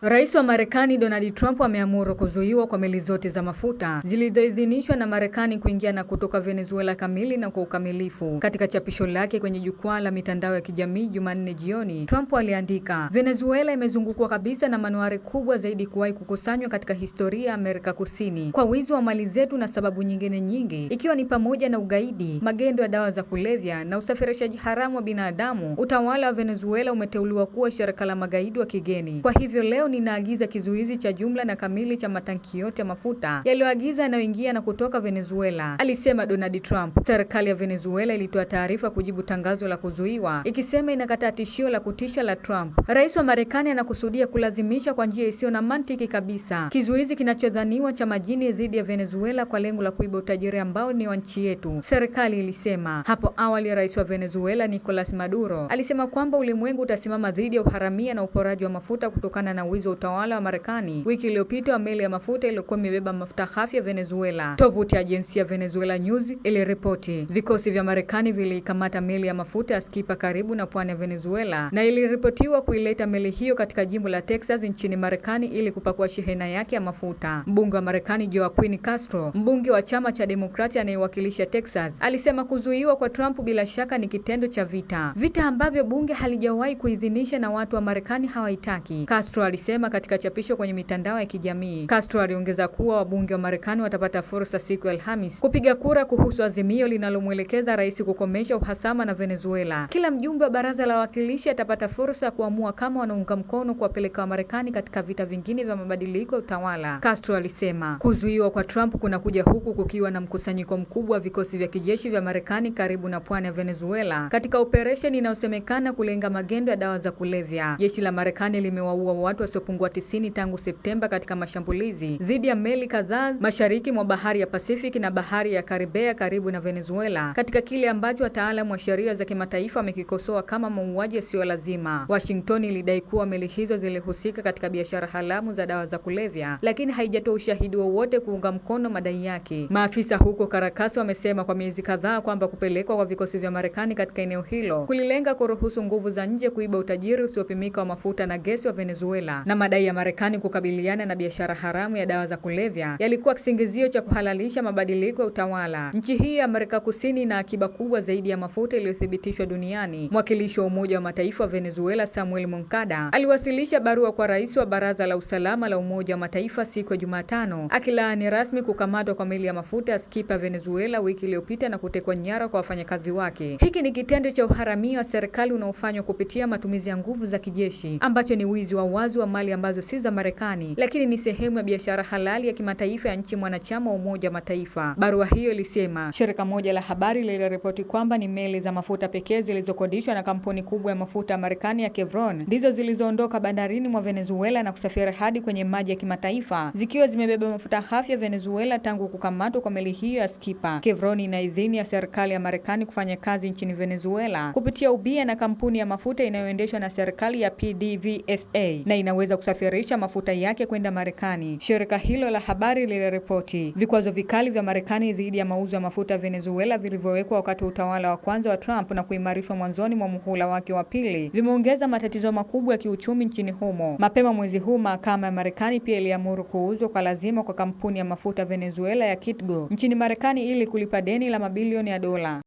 Rais wa Marekani Donald Trump ameamuru kuzuiwa kwa meli zote za mafuta zilizoidhinishwa na Marekani kuingia na kutoka Venezuela kamili na kwa ukamilifu. Katika chapisho lake kwenye jukwaa la mitandao ya kijamii Jumanne jioni, Trump aliandika, Venezuela imezungukwa kabisa na manuari kubwa zaidi kuwahi kukusanywa katika historia ya Amerika Kusini kwa wizi wa mali zetu na sababu nyingine nyingi, ikiwa ni pamoja na ugaidi, magendo ya dawa za kulevya na usafirishaji haramu wa binadamu. Utawala wa Venezuela umeteuliwa kuwa shirika la magaidi wa kigeni. Kwa hivyo leo ninaagiza kizuizi cha jumla na kamili cha matanki yote ya mafuta yaliyoagiza yanayoingia na kutoka Venezuela, alisema Donald Trump. Serikali ya Venezuela ilitoa taarifa kujibu tangazo la kuzuiwa, ikisema inakataa tishio la kutisha la Trump. Rais wa Marekani anakusudia kulazimisha kwa njia isiyo na mantiki kabisa kizuizi kinachodhaniwa cha majini dhidi ya Venezuela kwa lengo la kuiba utajiri ambao ni wa nchi yetu, serikali ilisema. Hapo awali Rais wa Venezuela Nicolas Maduro alisema kwamba ulimwengu utasimama dhidi ya uharamia na uporaji wa mafuta kutokana na wizi wa utawala wa Marekani. Wiki iliyopita wa meli ya mafuta iliyokuwa imebeba mafuta ghafi ya Venezuela. Tovuti ya agency ya Venezuela News iliripoti vikosi vya Marekani vilikamata meli ya mafuta ya Skipa karibu na pwani ya Venezuela, na iliripotiwa kuileta meli hiyo katika jimbo la Texas nchini Marekani ili kupakua shehena yake ya mafuta. Mbunge wa Marekani Joaquin Castro, mbunge wa chama cha Demokrati anayewakilisha Texas, alisema kuzuiwa kwa Trump bila shaka ni kitendo cha vita ambavyo bunge halijawahi kuidhinisha na watu wa Marekani hawaitaki, Castro alisema katika chapisho kwenye mitandao ya kijamii. Castro aliongeza kuwa wabunge wa Marekani watapata fursa siku ya Alhamisi kupiga kura kuhusu azimio linalomwelekeza rais kukomesha uhasama na Venezuela. Kila mjumbe wa baraza la wawakilishi atapata fursa ya kuamua kama wanaunga mkono kuwapeleka wa Marekani katika vita vingine vya mabadiliko ya utawala. Castro alisema kuzuiwa kwa Trump kunakuja huku kukiwa na mkusanyiko mkubwa wa vikosi vya kijeshi vya Marekani karibu na pwani ya Venezuela katika operesheni inayosemekana kulenga magendo ya dawa za kulevya. Jeshi la Marekani limewaua watu wasiopungua 90 tangu Septemba katika mashambulizi dhidi ya meli kadhaa mashariki mwa bahari ya Pacific na bahari ya Karibea karibu na Venezuela, katika kile ambacho wataalamu wa sheria za kimataifa wamekikosoa kama mauaji yasiyo lazima. Washington ilidai kuwa meli hizo zilihusika katika biashara haramu za dawa za kulevya, lakini haijatoa ushahidi wowote kuunga mkono madai yake. Maafisa huko Caracas wamesema kwa miezi kadhaa kwamba kupelekwa kwa vikosi vya Marekani katika eneo hilo kulilenga kuruhusu nguvu za nje kuiba utajiri usiopimika wa mafuta na gesi wa Venezuela, na madai ya Marekani kukabiliana na biashara haramu ya dawa za kulevya yalikuwa kisingizio cha kuhalalisha mabadiliko ya utawala. Nchi hii ya Amerika Kusini ina akiba kubwa zaidi ya mafuta iliyothibitishwa duniani. Mwakilishi wa Umoja wa Mataifa wa Venezuela Samuel Moncada aliwasilisha barua kwa rais wa Baraza la Usalama la Umoja wa Mataifa siku ya Jumatano akilaani rasmi kukamatwa kwa meli ya mafuta ya Skipa Venezuela wiki iliyopita na kutekwa nyara kwa wafanyakazi wake. Hiki ni kitendo cha uharamia wa serikali unaofanywa kupitia matumizi ya nguvu za kijeshi, ambacho ni wizi wa wazi wa mali ambazo si za Marekani, lakini ni sehemu ya biashara halali ya kimataifa ya nchi mwanachama wa Umoja wa Mataifa. Barua hiyo ilisema shirika moja la habari liliripoti kwamba ni meli za mafuta pekee zilizokodishwa na kampuni kubwa ya mafuta ya Marekani ya Chevron ndizo zilizoondoka bandarini mwa Venezuela na kusafiri hadi kwenye maji ya kimataifa zikiwa zimebeba mafuta ghafi ya Venezuela tangu kukamatwa kwa meli hiyo ya Skipa. Chevron ina idhini ya serikali ya Marekani kufanya kazi nchini Venezuela kupitia ubia na kampuni ya mafuta inayoendeshwa na serikali ya PDVSA na inaweza kusafirisha mafuta yake kwenda Marekani. Shirika hilo la habari liliripoti vikwazo vikali vya Marekani dhidi ya mauzo ya mafuta ya Venezuela vilivyowekwa wakati wa utawala wa kwanza wa Trump na kuimarishwa mwanzoni mwa muhula wake wa pili vimeongeza matatizo makubwa ya kiuchumi nchini humo. Mapema mwezi huu mahakama ya Marekani pia iliamuru kuuzwa kwa lazima kwa kampuni ya mafuta Venezuela ya Kitgo nchini Marekani ili kulipa deni la mabilioni ya dola.